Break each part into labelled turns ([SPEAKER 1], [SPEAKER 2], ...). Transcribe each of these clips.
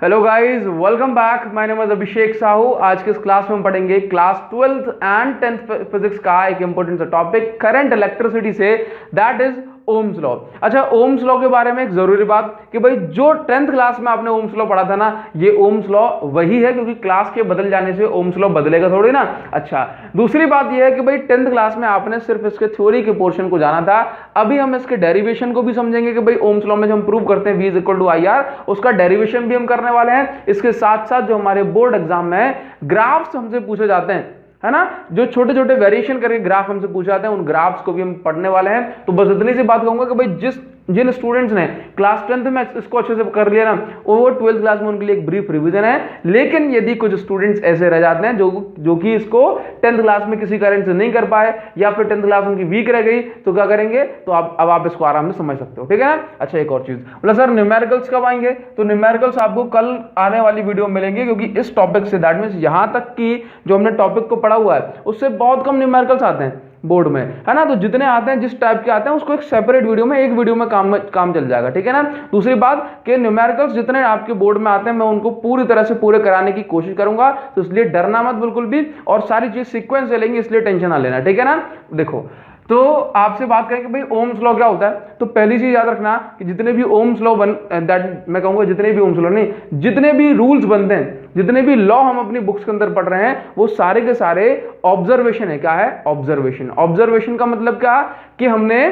[SPEAKER 1] Hello guys, welcome back. My name is Abhishek Sahu. आज के इस क्लास में हम पढ़ेंगे class 12th and 10th physics का एक इंपॉर्टेंट सा टॉपिक करंट इलेक्ट्रिसिटी से, दैट इज ओम्स लॉ। अच्छा, ओम्स लॉ के बारे में एक जरूरी बात कि भाई जो 10th क्लास में आपने ओम्स लॉ पढ़ा था ना, ये ओम्स लॉ वही है, क्योंकि क्लास के बदल जाने से ओम्स लॉ बदलेगा थोड़ी ना। अच्छा, दूसरी बात ये है कि भाई 10th क्लास में आपने सिर्फ इसके थ्योरी के पोर्शन को जाना था। अभी हम इसके डेरिवेशन को भी समझेंगे कि भाई ओम्स लॉ में जो हम प्रूव करते हैं V is equal to IR, उसका डेरिवेशन भी हम करने वाले हैं। इसके साथ साथ जो हमारे बोर्ड एग्जाम में ग्राफ्स हमसे पूछे जाते हैं, है ना, जो छोटे छोटे वेरिएशन करके ग्राफ हमसे पूछे जाते हैं, उन ग्राफ्स को भी हम पढ़ने वाले हैं। तो बस इतनी सी बात कहूंगा कि भाई जिन स्टूडेंट्स ने क्लास 10th में इसको अच्छे से कर लिया ना, वो 12th क्लास में उनके लिए एक ब्रीफ रिवीजन है। लेकिन यदि कुछ स्टूडेंट्स ऐसे रह जाते हैं जो कि इसको 10th क्लास में किसी कारण से नहीं कर पाए, या फिर 10th क्लास उनकी वीक रह गई, तो क्या करेंगे, तो अब आप इसको आराम से समझ सकते हो, ठीक है ना। अच्छा, एक और चीज बोला, सर न्यूमेरिकल्स कब आएंगे? तो न्यूमेरिकल्स आपको कल आने वाली वीडियो में मिलेंगे, क्योंकि इस टॉपिक से, दैट मींस यहां तक की जो हमने टॉपिक को पढ़ा हुआ है उससे बहुत कम न्यूमेरिकल्स आते हैं बोर्ड में, है ना। तो जितने आते हैं, जिस टाइप के आते हैं, उसको एक सेपरेट वीडियो में, एक वीडियो में काम चल जाएगा, ठीक है ना। दूसरी बात कि न्यूमेरिकल्स जितने आपके बोर्ड में आते हैं, मैं उनको पूरी तरह से पूरे कराने की कोशिश करूंगा, तो इसलिए डरना मत बिल्कुल भी, और सारी चीज सीक्वेंस से लेंगे, इसलिए टेंशन ना लेना, ठीक है ना। देखो, तो आपसे बात करें कि भाई ओम्स लॉ क्या होता है, तो पहली चीज याद रखना कि जितने भी ओम्स लॉ दैट मैं कहूंगा, जितने भी ओम्स लॉ नहीं, जितने भी रूल्स बनते हैं, जितने भी लॉ हम अपनी बुक्स के अंदर पढ़ रहे हैं, वो सारे के सारे ऑब्जर्वेशन है। क्या है? ऑब्जर्वेशन। ऑब्जर्वेशन का मतलब क्या कि हमने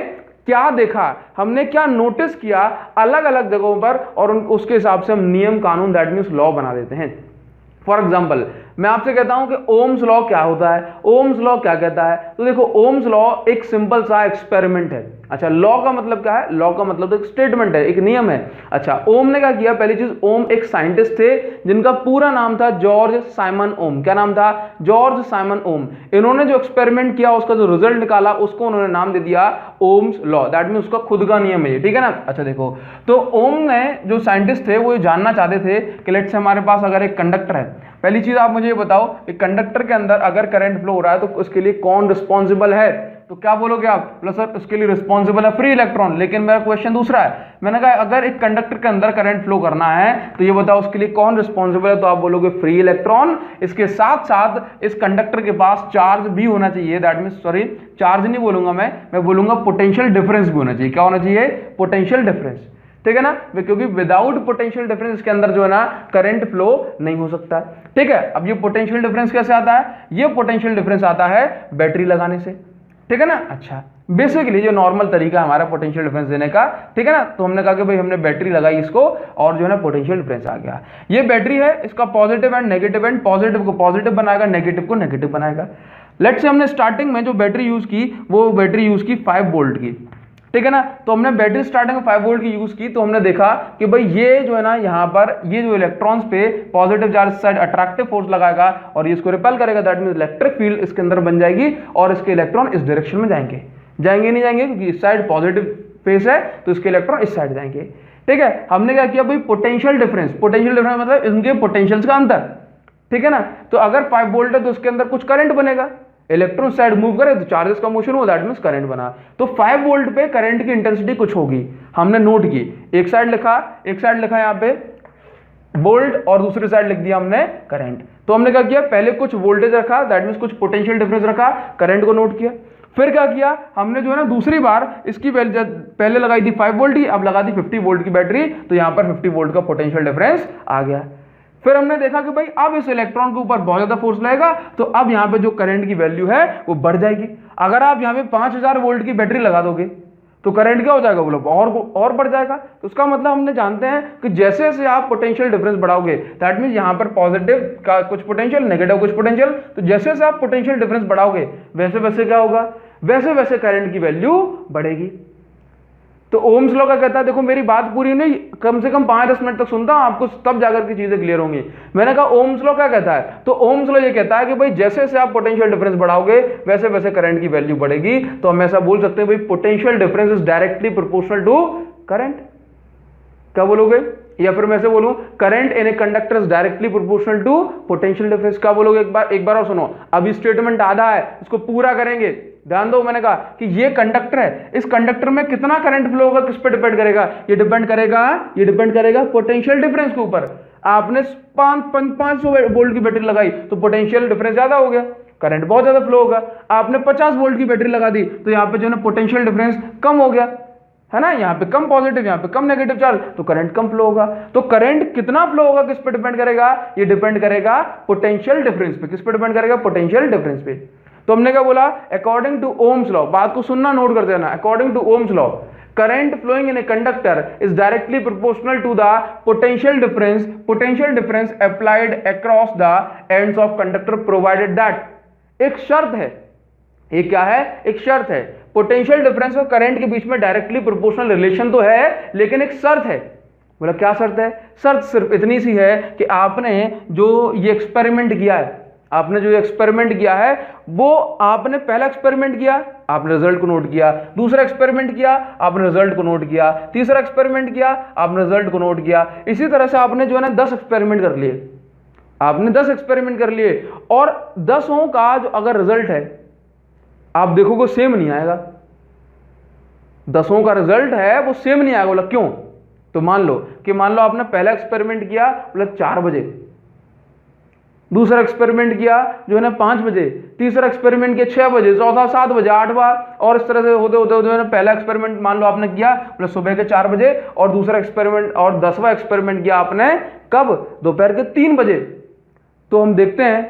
[SPEAKER 1] क्या देखा, हमने क्या नोटिस किया अलग अलग जगहों पर, और उसके हिसाब से हम नियम कानून, दैट मीन्स लॉ बना देते हैं। फॉर एग्जाम्पल, मैं आपसे कहता हूं कि ओम्स लॉ क्या होता है, ओम्स लॉ क्या कहता है, तो देखो, ओम्स लॉ एक सिंपल सा एक्सपेरिमेंट है। अच्छा, लॉ का मतलब क्या है? लॉ का मतलब तो एक स्टेटमेंट है, एक नियम है। अच्छा, ओम ने क्या किया? पहली चीज, ओम एक साइंटिस्ट थे जिनका पूरा नाम था जॉर्ज साइमन ओम। क्या नाम था? जॉर्ज साइमन ओम। इन्होंने जो एक्सपेरिमेंट किया, उसका जो रिजल्ट निकाला, उसको उन्होंने नाम दे दिया ओम्स लॉ, दैट मीन उसका खुद का नियम है ये, ठीक है ना। अच्छा देखो, तो ओम ने, जो साइंटिस्ट थे, वो ये जानना चाहते थे कि लेट्स से हमारे पास अगर एक कंडक्टर है, पहली चीज आप मुझे ये बताओ कि कंडक्टर के अंदर अगर करंट फ्लो हो रहा है, तो उसके लिए कौन रिस्पॉन्सिबल है? तो क्या बोलोगे आप? प्लस सर, उसके लिए रिस्पॉन्सिबल है फ्री इलेक्ट्रॉन। लेकिन मेरा क्वेश्चन दूसरा है, मैंने कहा अगर एक कंडक्टर के अंदर करंट फ्लो करना है, तो ये बताओ उसके लिए कौन रिस्पॉन्सिबल है? तो आप बोलोगे फ्री इलेक्ट्रॉन। इसके साथ साथ इस कंडक्टर के पास चार्ज भी होना चाहिए, दैट मीन, सॉरी, चार्ज नहीं बोलूंगा मैं बोलूंगा पोटेंशियल डिफरेंस भी होना चाहिए। क्या होना चाहिए? पोटेंशियल डिफरेंस, ठीक है ना, क्योंकि विदाउट पोटेंशियल डिफरेंस इसके अंदर जो है ना, करंट फ्लो नहीं हो सकता, ठीक है। अब ये पोटेंशियल डिफरेंस कैसे आता है? ये पोटेंशियल डिफरेंस आता है बैटरी लगाने से, ठीक है ना। अच्छा, बेसिकली जो नॉर्मल तरीका है हमारा पोटेंशियल डिफरेंस देने का, ठीक है ना, तो हमने कहा कि भाई हमने बैटरी लगाई इसको, और जो है ना पोटेंशियल डिफरेंस आ गया। ये बैटरी है, इसका positive and negative and, positive को पॉजिटिव बनाएगा, नेगेटिव को नेगेटिव बनाएगा। लेट्स से हमने स्टार्टिंग में जो बैटरी यूज की, वो बैटरी यूज की 5 वोल्ट की, ठीक है ना। तो हमने बैटरी स्टार्टिंग में 5 वोल्ट की यूज की, तो हमने देखा कि भाई ये जो है ना, यहाँ पर ये जो इलेक्ट्रॉन्स पे positive charge side attractive force लगाएगा और ये इसको रिपेल करेगा, दैट मींस इलेक्ट्रिक फील्ड इसके अंदर बन जाएगी, और इसके इलेक्ट्रॉन इस डायरेक्शन में जाएंगे नहीं जाएंगे, क्योंकि इस साइड पॉजिटिव फेस है, तो इसके इलेक्ट्रॉन इस साइड जाएंगे, ठीक है। हमने क्या किया भाई? Potential difference. पोटेंशियल डिफरेंस मतलब इनके पोटेंशियल्स का अंतर, ठीक है ना। तो अगर 5 वोल्ट है, तो उसके अंदर कुछ करंट बनेगा, इलेक्ट्रॉन साइड मूव करे तो चार्जेस का मोशन हो, दैट मींस करंट बना। तो 5 वोल्ट पे करंट की इंटेंसिटी कुछ होगी, हमने नोट की। एक साइड लिखा यहाँ पे वोल्ट, और दूसरी साइड लिख दिया हमने करंट। तो हमने क्या किया? पहले कुछ वोल्टेज रखा, दैट मींस कुछ पोटेंशियल डिफरेंस रखा, करंट को नोट किया। फिर क्या किया हमने, जो है ना, दूसरी बार इसकी पहले लगाई थी 5 वोल्ट की, अब लगा दी 50 वोल्ट की बैटरी, तो यहां पर 50 वोल्ट का पोटेंशियल डिफरेंस आ गया। फिर हमने देखा कि भाई अब इस इलेक्ट्रॉन के ऊपर बहुत ज्यादा फोर्स लगेगा, तो अब यहां पे जो करंट की वैल्यू है वो बढ़ जाएगी। अगर आप यहां पे 5000 वोल्ट की बैटरी लगा दोगे, तो करंट क्या हो जाएगा? बोलो, और बढ़ जाएगा। तो उसका मतलब हमने जानते हैं कि जैसे जैसे आप पोटेंशियल डिफरेंस बढ़ाओगे, दैट मींस यहां पर पॉजिटिव का कुछ पोटेंशियल, नेगेटिव कुछ पोटेंशियल, तो जैसे जैसे आप पोटेंशियल डिफरेंस बढ़ाओगे, वैसे वैसे क्या होगा? वैसे वैसे करंट की वैल्यू बढ़ेगी। तो ओम्स लॉ का कहता है, देखो मेरी बात पूरी नहीं, कम से कम 5-10 मिनट तक सुनता हूं, आपको तब जाकर की चीजें क्लियर होंगी। मैंने कहा ओम्स लॉ क्या कहता है? तो ओम्स लॉ ये कहता है कि भाई जैसे जैसे आप पोटेंशियल डिफरेंस बढ़ाओगे, वैसे वैसे करंट की वैल्यू बढ़ेगी। तो हम ऐसा बोल सकते हैं भाई potential difference is directly proportional to current. क्या बोलोगे? या फिर मैं ऐसे बोलूं, current in a conductor is directly proportional to potential difference. क्या बोलोगे? एक बार और सुनो, अभी स्टेटमेंट आधा है, इसको पूरा करेंगे, ध्यान दो। मैंने कहा कि ये कंडक्टर है, इस कंडक्टर में कितना करंट फ्लो होगा किस पे डिपेंड करेगा? ये डिपेंड करेगा पोटेंशियल डिफरेंस के ऊपर। आपने 500 वोल्ट की बैटरी लगाई तो पोटेंशियल डिफरेंस ज्यादा हो गया, करंट बहुत ज्यादा फ्लो होगा। आपने 50 वोल्ट की बैटरी लगा दी तो यहाँ पे जो है ना पोटेंशियल डिफरेंस कम हो गया, है ना, यहाँ पे कम पॉजिटिव, यहाँ पे कम नेगेटिव चार्ज, तो करंट कम फ्लो होगा। तो करंट कितना फ्लो होगा किस पे डिपेंड करेगा, ये डिपेंड करेगा पोटेंशियल डिफरेंस पे। किस पे डिपेंड करेगा, पोटेंशियल डिफरेंस पे। तो हमने क्या बोला, अकॉर्डिंग टू ओम्स लॉ, बात को सुनना, नोट कर देना, according to Ohm's law current flowing in a conductor is directly proportional to the potential difference applied across the ends of conductor provided that, एक शर्त है, ये क्या है, एक शर्त है, पोटेंशियल डिफरेंस और करंट के बीच में डायरेक्टली प्रोपोर्शनल रिलेशन तो है, लेकिन एक शर्त है। बोला क्या शर्त है, शर्त सिर्फ इतनी सी है कि आपने जो ये एक्सपेरिमेंट किया है, आपने जो एक्सपेरिमेंट किया है वो आपने पहला एक्सपेरिमेंट किया, आपने रिजल्ट को नोट किया, दूसरा एक्सपेरिमेंट किया, आपने रिजल्ट को नोट किया, तीसरा एक्सपेरिमेंट किया, आपने रिजल्ट को नोट किया। इसी तरह से आपने जो है ना 10 एक्सपेरिमेंट कर लिए, आपने 10 एक्सपेरिमेंट कर लिए, और 10 का जो अगर रिजल्ट है आप देखोगे सेम नहीं आएगा, 10 का रिजल्ट है वो सेम नहीं आएगा। बोला क्यों, तो मान लो आपने पहला एक्सपेरिमेंट किया बोला 4 बजे, दूसरा एक्सपेरिमेंट किया जो है ना 5 बजे, तीसरा एक्सपेरिमेंट किया 6 बजे, चौथा 7 बजे, 8वां, और इस तरह से होते होते जो है ना पहला एक्सपेरिमेंट मान लो आपने किया मतलब सुबह के 4 बजे, और दूसरा एक्सपेरिमेंट और 10वां एक्सपेरिमेंट किया आपने कब, दोपहर के 3 बजे। तो हम देखते हैं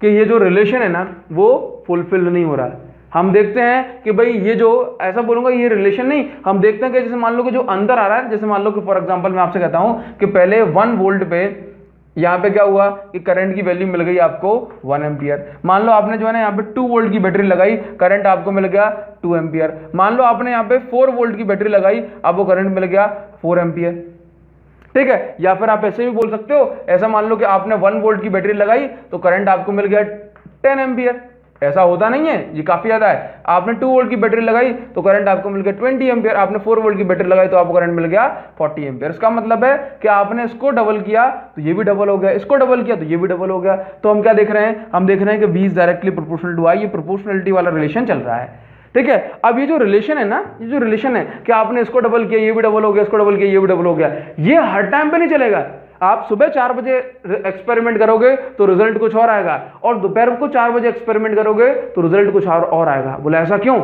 [SPEAKER 1] कि ये जो रिलेशन है ना वो फुलफिल नहीं हो रहा है। हम देखते हैं कि भाई ये जो, ऐसा बोलूंगा ये रिलेशन नहीं, हम देखते हैं कि जैसे मान लो कि जो अंदर आ रहा है, जैसे मान लो कि फॉर एग्जांपल मैं आपसे कहता हूं कि पहले 1 वोल्ट पे यहाँ पे क्या हुआ कि करंट की वैल्यू मिल गई आपको 1 एम्पियर। मान लो आपने जो है ना यहाँ पे 2 वोल्ट की बैटरी लगाई, करंट आपको मिल गया 2 एम्पियर। मान लो आपने यहाँ पे 4 वोल्ट की बैटरी लगाई, आपको करंट मिल गया 4 एम्पियर, ठीक है। या फिर आप ऐसे भी बोल सकते हो, ऐसा मान लो कि आपने 1 वोल्ट की बैटरी लगाई तो करंट आपको मिल गया 10 एम्पियर। ऐसा होता नहीं है, ये काफी ज्यादा है। आपने 2 वोल्ट की बैटरी लगाई तो करंट आपको मिल गया 20 एम्पियर, आपने 4 वोल्ट की बैटरी लगाई तो आपको करंट मिल गया 40 एम्पियर। इसका मतलब है कि आपने इसको डबल किया तो ये भी डबल हो गया, इसको डबल किया तो ये भी डबल हो गया। तो हम क्या देख रहे हैं, हम देख रहे हैं कि V is directly proportional to I, ये प्रोपोर्शनलिटी वाला रिलेशन चल रहा है, ठीक है। अब ये जो रिलेशन है ना, ये जो रिलेशन है कि आपने इसको डबल किया ये भी डबल हो गया, इसको डबल किया ये भी डबल हो गया, ये हर टाइम पे नहीं चलेगा। आप सुबह 4 बजे एक्सपेरिमेंट करोगे तो रिजल्ट कुछ और आएगा, और दोपहर को 4 बजे एक्सपेरिमेंट करोगे तो रिजल्ट कुछ और आएगा। बोला ऐसा क्यों,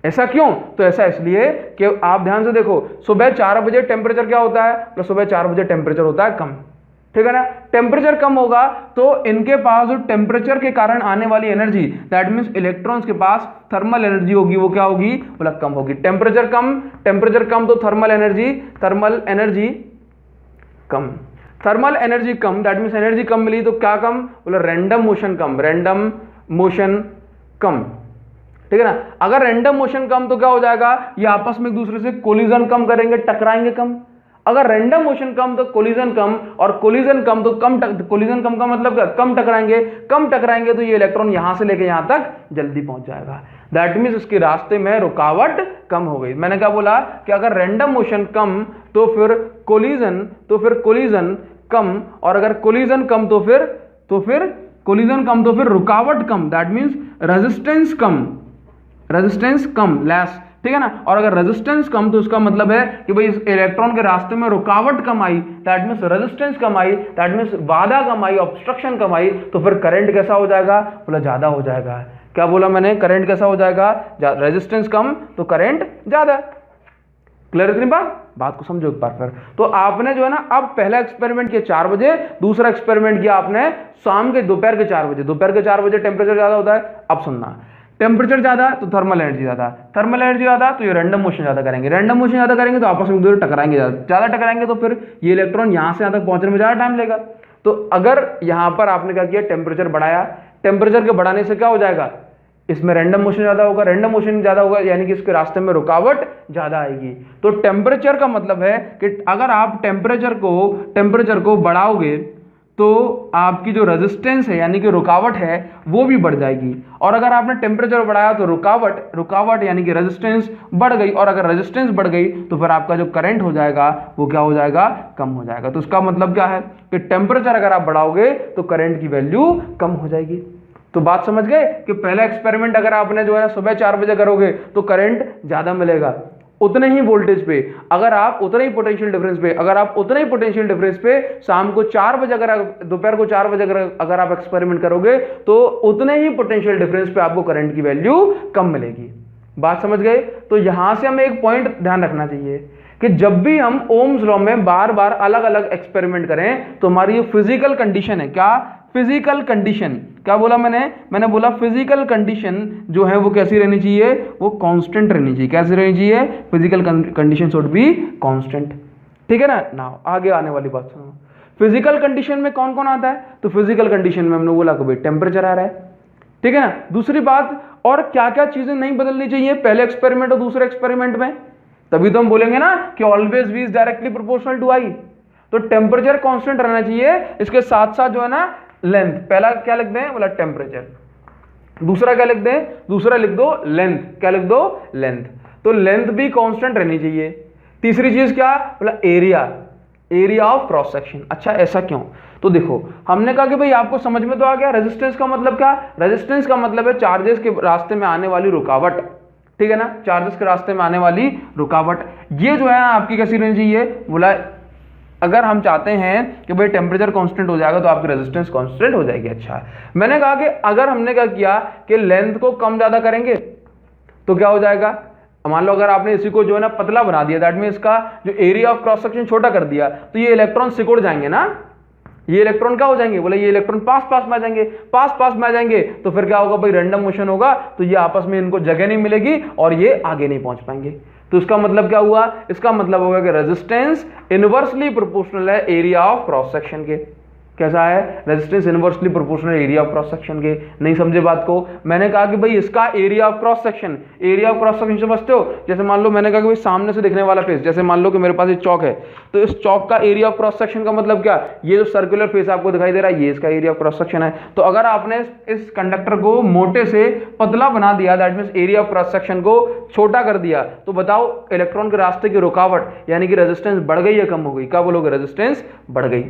[SPEAKER 1] ऐसा क्यों, तो ऐसा इसलिए कि आप ध्यान से देखो, सुबह 4 बजे टेम्परेचर क्या होता है, तो सुबह 4 बजे टेम्परेचर होता है कम, ठीक है ना। टेम्परेचर कम होगा तो इनके पास जो टेम्परेचर के कारण आने वाली एनर्जी, दैट मींस इलेक्ट्रॉन्स के पास थर्मल एनर्जी होगी, वो क्या होगी, बोला कम होगी। टेम्परेचर कम तो थर्मल एनर्जी कम, थर्मल एनर्जी कम, दैट मींस एनर्जी कम मिली तो क्या कम, बोला रैंडम मोशन कम, ठीक है ना। अगर रैंडम मोशन कम तो क्या हो जाएगा, ये आपस में एक दूसरे से कोलिजन कम करेंगे, टकराएंगे कम। अगर रैंडम मोशन कम तो कोलिजन कम, और कोलिजन कम तो कोलिजन कम का मतलब क्या, कम टकराएंगे तो ये इलेक्ट्रॉन यहां से लेके यहां तक जल्दी पहुंच जाएगा। दैट मीन्स उसके रास्ते में रुकावट कम हो गई। मैंने क्या बोला कि अगर रैंडम मोशन कम तो फिर कोलिजन कम, और अगर कोलिजन कम तो फिर रुकावट कम, दैट मीन्स रेजिस्टेंस कम, लेस, ठीक है ना। और अगर रेजिस्टेंस कम तो उसका मतलब है कि भाई इस इलेक्ट्रॉन के रास्ते में रुकावट कम आई, दैट मीन्स रेजिस्टेंस कम आई, दैट मीन्स बाधा कम आई, ऑब्स्ट्रक्शन कम आई, तो फिर करंट कैसा हो जाएगा, बोला ज्यादा हो जाएगा। क्या बोला मैंने, करंट कैसा हो जाएगा, रेजिस्टेंस कम तो करंट ज्यादा। क्लियर इतनी बात को समझो एक बार फिर। तो आपने जो है ना अब पहला एक्सपेरिमेंट किया 4 बजे, दूसरा एक्सपेरिमेंट किया आपने शाम के दोपहर के 4 बजे। दोपहर के 4 बजे टेम्परेचर ज्यादा होता है। अब सुनना, टेम्परेचर ज्यादा तो थर्मल एनर्जी ज्यादा, तो ये रैंडम मोशन ज्यादा करेंगे, रैंडम मोशन ज्यादा करेंगे तो आपस में दूर टकराएंगे, ज्यादा टकराएंगे तो फिर ये इलेक्ट्रॉन यहां से यहां तक पहुंचने में ज्यादा टाइम लेगा। तो अगर यहां पर आपने क्या किया, टेम्परेचर बढ़ाया, टेम्परेचर के बढ़ाने से क्या हो जाएगा, इसमें रैंडम मोशन ज्यादा होगा, यानी कि इसके रास्ते में रुकावट ज्यादा आएगी। तो टेम्परेचर का मतलब है कि अगर आप टेम्परेचर को बढ़ाओगे तो आपकी जो रेजिस्टेंस है यानी कि रुकावट है वो भी बढ़ जाएगी, और अगर आपने टेम्परेचर बढ़ाया तो रुकावट यानी कि रेजिस्टेंस बढ़ गई, और अगर रेजिस्टेंस बढ़ गई तो फिर आपका जो करंट हो जाएगा वो क्या हो जाएगा, कम हो जाएगा। तो उसका मतलब क्या है कि टेम्परेचर अगर आप बढ़ाओगे तो करंट की वैल्यू कम हो जाएगी। तो बात समझ गए कि पहला एक्सपेरिमेंट अगर आपने जो है सुबह 4 बजे करोगे तो करंट ज्यादा मिलेगा, उतने ही वोल्टेज पे, अगर आप उतने ही पोटेंशियल डिफरेंस पे, अगर आप उतने ही पोटेंशियल डिफरेंस पे शाम को 4 बजे अगर दोपहर को 4 बजे अगर आप एक्सपेरिमेंट करोगे तो उतने ही पोटेंशियल डिफरेंस पे आपको करंट की वैल्यू कम मिलेगी। बात समझ गए? तो यहां से हमें एक पॉइंट ध्यान रखना चाहिए कि जब भी हम ओम्स लॉ में बार बार अलग अलग एक्सपेरिमेंट करें तो हमारी जो फिजिकल कंडीशन है, क्या फिजिकल कंडीशन, क्या बोला मैंने बोला फिजिकल कंडीशन जो है वो कैसी रहनी चाहिए, वो कांस्टेंट रहनी चाहिए। कैसी रहनी चाहिए? Physical condition should be constant. ठीक है ना। नाउ आगे आने वाली बात सुनो, फिजिकल कंडीशन में कौन कौन आता है? तो फिजिकल कंडीशन में हमने बोला कि भाई टेम्परेचर आ रहा है, ठीक है ना। दूसरी बात, और क्या क्या चीजें नहीं बदलनी चाहिए पहले एक्सपेरिमेंट और दूसरे एक्सपेरिमेंट में, तभी तो हम बोलेंगे ना कि always V is directly proportional to I. तो टेम्परेचर कांस्टेंट रहना चाहिए, इसके साथ साथ जो है ना लेंथ, पहला क्या लिख दें, बोला टेम्परेचर, दूसरा क्या लिख दें, दूसरा लिख दो लेंथ, क्या लिख दो, लेंथ। तो लेंथ भी कांस्टेंट रहनी चाहिए। तीसरी चीज क्या, बोला area, area of cross section. अच्छा ऐसा क्यों? तो देखो हमने कहा कि भाई आपको समझ में तो आ गया रेजिस्टेंस का मतलब क्या, रेजिस्टेंस का मतलब है चार्जेस के रास्ते में आने वाली रुकावट, ठीक है ना, चार्जेस के रास्ते में आने वाली रुकावट। ये जो है ना आपकी कैसी रहनी चाहिए, बोला अगर हम चाहते हैं कि भाई टेम्परेचर कांस्टेंट हो जाएगा तो आपकी रेजिस्टेंस कांस्टेंट हो जाएगी। अच्छा मैंने कहा कि अगर हमने क्या किया कि लेंथ को कम ज्यादा करेंगे तो क्या हो जाएगा, मान लो अगर आपने इसी को जो है ना पतला बना दिया, दैट मीन इसका जो एरिया ऑफ क्रॉस सेक्शन छोटा कर दिया, तो ये इलेक्ट्रॉन सिकुड़ जाएंगे ना, ये इलेक्ट्रॉन क्या हो जाएंगे, बोले ये इलेक्ट्रॉन पास पास में आ जाएंगे, पास पास में आ जाएंगे तो फिर क्या होगा भाई, रैंडम मोशन होगा तो ये आपस में इनको जगह नहीं मिलेगी और ये आगे नहीं पहुंच पाएंगे। तो इसका मतलब क्या हुआ, इसका मतलब होगा कि रेजिस्टेंस इनवर्सली प्रोपोर्शनल है एरिया ऑफ क्रॉस सेक्शन के। कैसा है, resistance inversely proportional area of cross section के। नहीं समझे बात को? मैंने कहा कि भाई इसका area of cross section, area of cross section समझते हो, जैसे मान लो मैंने कहा कि भाई सामने से दिखने वाला फेस, जैसे मान लो कि मेरे पास एक चौक है, तो इस चौक का एरिया ऑफ क्रॉस सेक्शन का मतलब क्या, ये जो सर्कुलर फेस आपको दिखाई दे रहा है ये इसका एरिया ऑफ क्रॉस सेक्शन है। तो अगर आपने इस कंडक्टर को मोटे से पतला बना दिया, that means area of cross section को छोटा कर दिया, तो बताओ इलेक्ट्रॉन के रास्ते की रुकावट यानी कि रेजिस्टेंस बढ़ गई या कम हो गई? क्या बोलोगे, रेजिस्टेंस बढ़ गई।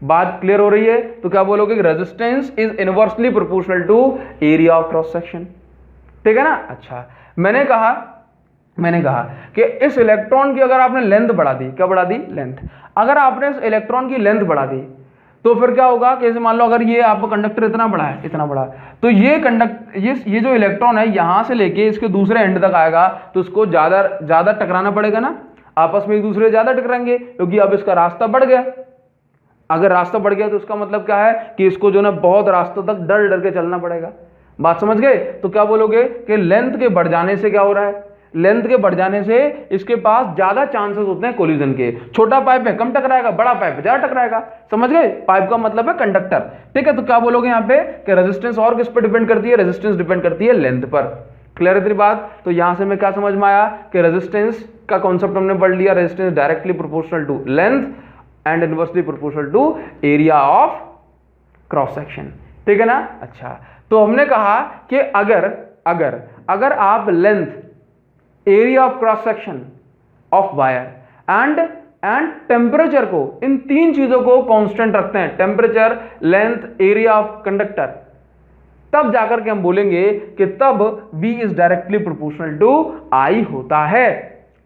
[SPEAKER 1] बात क्लियर हो रही है? तो क्या बोलोगे, resistance is inversely proportional to area of cross section, ठीक है ना। अच्छा मैंने कहा कि इस इलेक्ट्रॉन की अगर आपने लेंथ बढ़ा दी, क्या बढ़ा दी, लेंथ, अगर आपने इस इलेक्ट्रॉन की लेंथ बढ़ा दी तो फिर क्या होगा कि मान लो अगर ये आपका कंडक्टर इतना बड़ा है, इतना बड़ा, तो ये जो इलेक्ट्रॉन है यहां से लेके इसके दूसरे एंड तक आएगा तो उसको ज्यादा टकराना पड़ेगा ना, आपस में एक दूसरे से ज्यादा टकराएंगे क्योंकि अब इसका रास्ता बढ़ गया। अगर रास्ता बढ़ गया तो उसका मतलब क्या है कि इसको जो ना बहुत रास्तों तक डर डर के चलना पड़ेगा। बात समझ गए? तो क्या बोलोगे कि लेंथ के बढ़ जाने से क्या हो रहा है, लेंथ के बढ़ जाने से इसके पास ज्यादा चांसेस होते हैं कोलिजन के। छोटा पाइप है कम टकराएगा, बड़ा पाइप है ज्यादा टकराएगा। समझ गए? पाइप का मतलब है कंडक्टर, ठीक है। तो क्या बोलोगे यहाँ पे कि रेजिस्टेंस और किस पर डिपेंड करती है, रेजिस्टेंस डिपेंड करती है लेंथ पर। क्लियर है तेरी बात? तो यहां से मैं क्या समझ में आया कि रेजिस्टेंस का कॉन्सेप्ट हमने पढ़ लिया, resistance directly proportional to length and inversely proportional to area of cross section, ठीक है ना। अच्छा तो हमने कहा कि अगर आप length, area of cross section of wire and temperature को, इन तीन चीजों को कांस्टेंट रखते हैं, temperature, length, area of conductor, तब जाकर के हम बोलेंगे कि तब V is directly proportional to I होता है।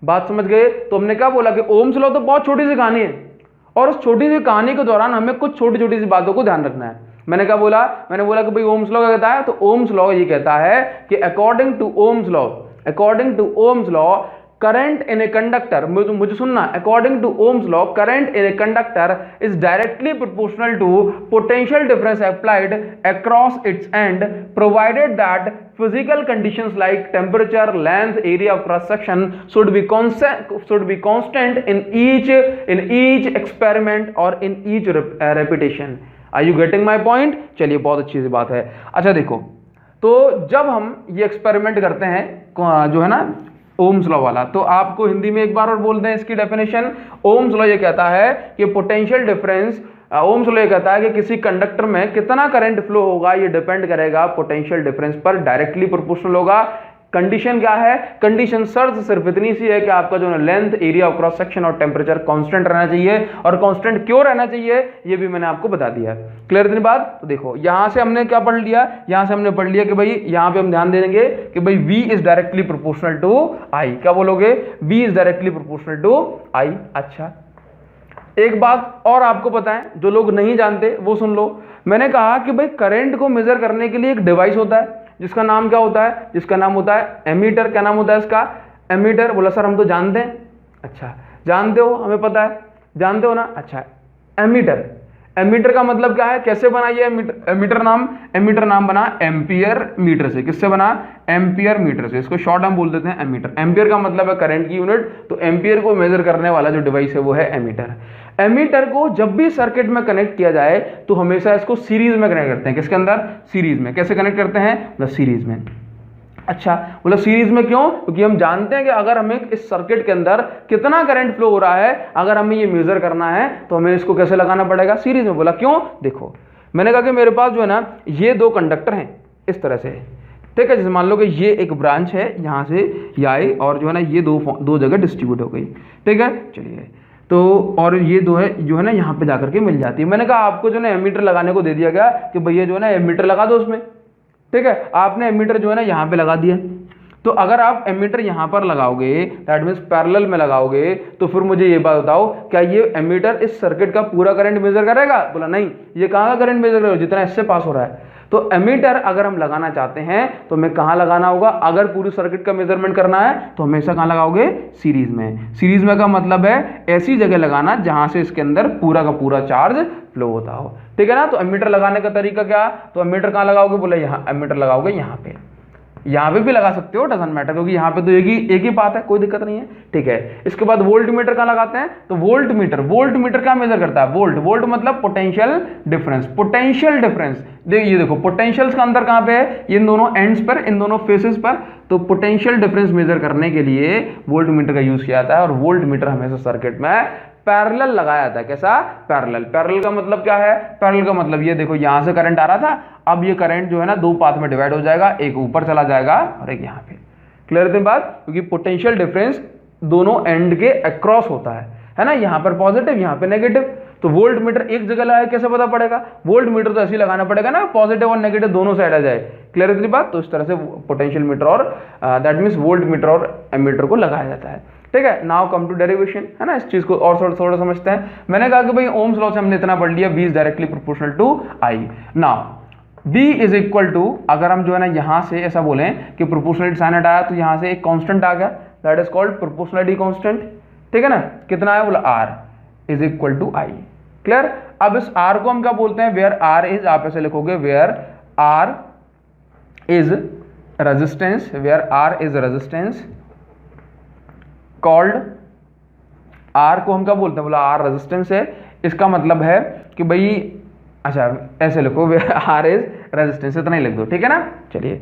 [SPEAKER 1] बात समझ गए? तो हमने क्या बोला कि ओम्स लॉ तो बहुत छोटी सी कहानी है और उस छोटी सी कहानी के दौरान हमें कुछ छोटी छोटी सी बातों को ध्यान रखना है। मैंने क्या बोला, मैंने बोला कि भाई ओम्स लॉ क्या कहता है, तो ओम्स लॉ ये कहता है कि according to Ohm's law current in a conductor, मुझे सुनना, according to Ohm's law current in a conductor is directly proportional to potential difference applied across its end provided that physical conditions like temperature, length, area of cross section should be constant in each experiment or in each repetition. Are you getting my point? चलिए बहुत अच्छी सी बात है। अच्छा देखो, तो जब हम ये एक्सपेरिमेंट करते हैं जो है ना ओम्स लॉ वाला, तो आपको हिंदी में एक बार और बोल दें इसकी डेफिनेशन। ओम्स लॉ ये कहता है कि पोटेंशियल डिफरेंस, ओम्स लॉ ये कहता है कि किसी कंडक्टर में कितना करंट फ्लो होगा ये डिपेंड करेगा पोटेंशियल डिफरेंस पर, डायरेक्टली प्रोपोर्शनल होगा कंडीशन क्या है, कंडीशन शर्त सिर्फ इतनी सी है कि आपका जो length, area of cross section और टेम्परेचर कांस्टेंट रहना चाहिए, और कांस्टेंट क्यों रहना चाहिए ये भी मैंने आपको बता दिया है। क्लियर इतनी बात। तो देखो यहां से हमने क्या पढ़ लिया, यहां से हमने पढ़ लिया कि भाई यहां पे हम ध्यान देंगे कि भाई V is directly proportional to I। क्या बोलोगे, V is directly proportional to I। अच्छा, एक बात और आपको पता है, जो लोग नहीं जानते वो सुन लो। मैंने कहा कि भाई करंट को मेजर करने के लिए एक डिवाइस होता है जिसका नाम क्या होता है, जिसका नाम होता है एमीटर। क्या नाम होता है इसका, एमीटर। बोला सर हम तो जानते हैं। अच्छा, जानते हो, हमें पता है, जानते हो ना। अच्छा, एमीटर, एमीटर का मतलब क्या है, कैसे बना ये एमीटर नाम बना एम्पियर मीटर से। किससे बना, एम्पियर मीटर से। इसको शॉर्ट हम बोल देते हैं एमीटर। एम्पियर का मतलब है करंट की यूनिट, तो एम्पियर को मेजर करने वाला जो डिवाइस है वो है एमीटर। एमीटर को जब भी सर्किट में कनेक्ट किया जाए तो हमेशा इसको सीरीज में कनेक्ट करते हैं। किसके अंदर, सीरीज में। कैसे कनेक्ट करते हैं, मतलब सीरीज में। अच्छा, बोला सीरीज में क्यों, क्योंकि हम जानते हैं कि अगर हमें इस सर्किट के अंदर कितना करंट फ्लो हो रहा है, अगर हमें ये मेजर करना है तो हमें इसको कैसे लगाना पड़ेगा, सीरीज में। बोला क्यों, देखो मैंने कहा कि मेरे पास जो है ना ये दो कंडक्टर हैं इस तरह से, ठीक है। जैसे मान लो कि ये एक ब्रांच है, यहाँ से ये आई और जो है ना ये दो जगह डिस्ट्रीब्यूट हो गई, ठीक है। चलिए, तो और ये दो है जो है ना यहाँ पे जाकर के मिल जाती है। मैंने कहा आपको जो है ना एमीटर लगाने को दे दिया गया कि भैया जो है ना एमीटर लगा दो उसमें, ठीक है। आपने एमीटर जो है ना यहाँ पे लगा दिया। तो अगर आप एमीटर यहाँ पर लगाओगे, दैट मीन्स पैरेलल में लगाओगे, तो फिर मुझे ये बात बताओ, क्या ये एमीटर इस सर्किट का पूरा करंट मेजर करेगा। बोला नहीं, ये कहाँ का करंट मेजर करेगा, जितना इससे पास हो रहा है। तो एमीटर अगर हम लगाना चाहते हैं तो हमें कहाँ लगाना होगा, अगर पूरी सर्किट का मेजरमेंट करना है तो हमेशा कहाँ लगाओगे, सीरीज में। सीरीज में का मतलब है ऐसी जगह लगाना जहां से इसके अंदर पूरा का पूरा चार्ज फ्लो होता हो, ठीक है ना। तो एमीटर लगाने का तरीका क्या, तो एमीटर कहाँ लगाओगे, बोले यहाँ एमीटर लगाओगे यहाँ पे, यहाँ पे भी लगा सकते हो, डजंट मैटर, क्योंकि यहाँ पे तो एक ही बात है, कोई दिक्कत नहीं है, ठीक है। इसके बाद वोल्ट मीटर कहाँ लगाते हैं, तो वोल्ट मीटर क्या मेजर करता है, वोल्ट मतलब पोटेंशियल डिफरेंस। ये देखो पोटेंशियल्स का अंदर कहाँ पे है, इन दोनों एंड्स पर, इन दोनों फेसेस पर। तो पोटेंशियल डिफरेंस मेजर करने के लिए वोल्ट मीटर का यूज किया जाता है, और वोल्ट मीटर हमेशा सर्किट में पैरेलल लगाया जाता है। कैसा, पैरेलल का मतलब क्या है, पैरेलल का मतलब ये देखो यहां से करंट आ रहा था, अब ये करंट जो है ना दो पाथ में डिवाइड हो जाएगा, एक ऊपर चला जाएगा और एक यहाँ पे। क्लियर है बात, क्योंकि पोटेंशियल डिफरेंस दोनों एंड के अक्रॉस होता है ना, यहाँ पर पॉजिटिव यहाँ पे नेगेटिव। तो वोल्ट मीटर एक जगह लगाए कैसे पता पड़ेगा, वोल्ट मीटर तो ऐसे ही लगाना पड़ेगा ना, पॉजिटिव और नेगेटिव दोनों साइड आ जाए। क्लियर है बात। तो इस तरह से पोटेंशियल मीटर और दैट मीन्स वोल्ट मीटर और एमीटर को लगाया जाता है, ठीक है। नाउ कम टू डेरिवेशन, है ना, इस चीज को और थोड़ा समझते हैं। मैंने कहा कि भाई ओम्स लॉ से हमने इतना पढ़ लिया, V is directly proportional to I। Now V is equal to, अगर हम जो है ना यहां से ऐसा बोलें कि प्रोपोर्शनलिटी साइन हटाया तो यहां से एक कांस्टेंट आ गया, that is called proportionality constant, ठीक है ना। कितना है, बोला R is equal to I। Clear. अब इस R को हम क्या बोलते हैं, वेयर R इज, आप ऐसे लिखोगे where R is resistance, where R is resistance called, R को हम क्या बोलते हैं, बोला आर रेजिस्टेंस है। इसका मतलब है कि भाई, अच्छा ऐसे लिखो आर इज रेजिस्टेंस, इतना ही लिख दो, ठीक है ना। चलिए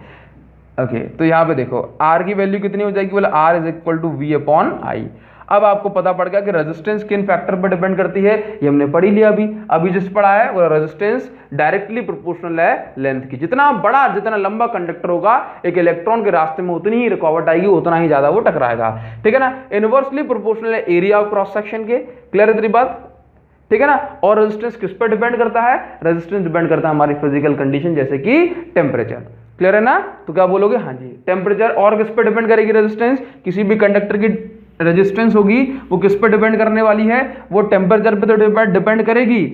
[SPEAKER 1] ओके, तो यहाँ पे देखो आर की वैल्यू कितनी हो जाएगी, बोला R is equal to V upon I। अब आपको पता पड़ गया कि रेजिस्टेंस किन फैक्टर पर डिपेंड करती है, ये हमने पढ़ ही लिया अभी जिस पढ़ा है वो रेजिस्टेंस डायरेक्टली प्रोपोर्शनल है लेंथ की। जितना बड़ा, जितना लंबा कंडक्टर होगा, एक इलेक्ट्रॉन के रास्ते में उतनी ही रुकावट आएगी, उतना ही ज्यादा वो टकराएगा, ठीक है ना। इनवर्सली प्रोपोर्शनल है एरिया ऑफ क्रॉस सेक्शन के। क्लियर है तेरी बात, ठीक है ना। और रेजिस्टेंस किस पर डिपेंड करता है, रेजिस्टेंस डिपेंड करता है हमारी फिजिकल कंडीशन, जैसे कि टेम्परेचर। क्लियर है ना, तो क्या बोलोगे, हाँ जी टेम्परेचर। और किस पर डिपेंड करेगी रेजिस्टेंस, किसी भी कंडक्टर की रेजिस्टेंस होगी वो किस पर डिपेंड करने वाली है, वो टेम्परेचर पे तो डिपेंड करेगी,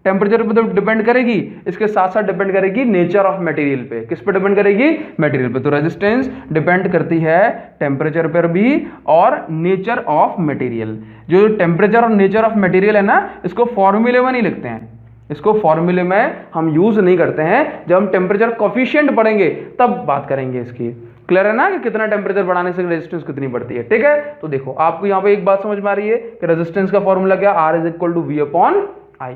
[SPEAKER 1] टेम्परेचर पे तो डिपेंड करेगी, इसके साथ साथ डिपेंड करेगी नेचर ऑफ मटेरियल पे। किस पे डिपेंड करेगी, मटेरियल पे। तो रेजिस्टेंस डिपेंड करती है टेम्परेचर पर भी और नेचर ऑफ मटेरियल। जो टेम्परेचर और नेचर ऑफ मटेरियल है ना, इसको फॉर्मूले में नहीं लिखते हैं, इसको फॉर्मूले में हम यूज नहीं करते हैं। जब हम टेम्परेचर कोफिशिएंट पढ़ेंगे तब बात करेंगे इसकी। क्लियर है ना, कि कितना टेम्परेचर बढ़ाने से रेजिस्टेंस कितनी बढ़ती है, ठीक है। तो देखो आपको यहाँ पे एक बात समझ में आ रही है कि रेजिस्टेंस का फॉर्मूला क्या, R is equal to V upon I।